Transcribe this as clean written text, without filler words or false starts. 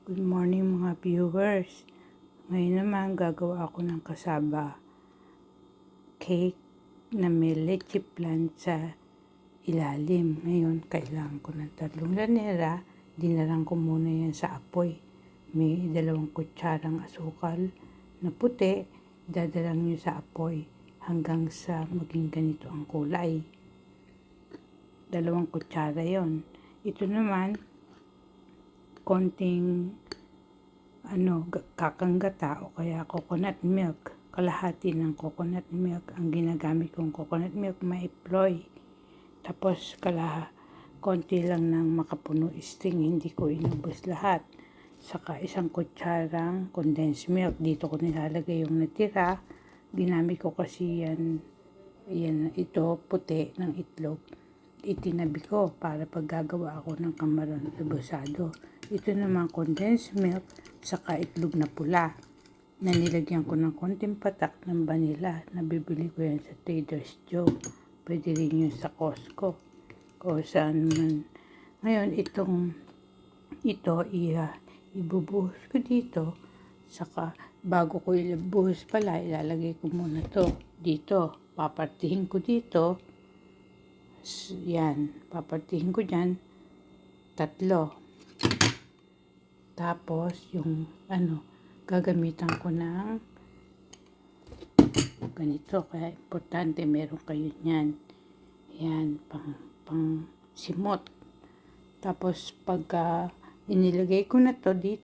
Good morning mga viewers. Ngayon naman gagawa ako ng kasaba cake na may leche flan sa ilalim. Ngayon kailangan ko ng 3 lanera. Dinalang ko muna yan sa apoy. May 2 kutsarang asukal na puti. Dadalang nyo sa apoy hanggang sa maging ganito ang kulay. 2 kutsara yon. Ito naman konting kakanggata o kaya coconut milk. Kalahati ng coconut milk ang ginagamit kong coconut milk, maiploy. Tapos konti lang ng makapuno sting, hindi ko inubos lahat. Saka 1 kutsarang condensed milk. Dito ko nilalagay yung natira. Ginamit ko kasi ito puti ng itlog. Itinabi ko para paggagawa ako ng kamaron rebusado. Ito naman condensed milk saka itlog na pula na nilagyan ko ng konting patak ng vanilla. Nabibili ko yan sa Trader's Joe. Pwede rin yun sa Costco o saan man. Ngayon ito ibubuhos ko dito. Saka bago ko ibuhos pala, ilalagay ko muna to dito. Papartihin ko dito. Yan, papartihin ko dyan 3. Tapos yung gagamitan ko ng ganito, kaya importante meron kayo niyan. Yan, pang simot. Tapos pagka inilagay ko na to dito,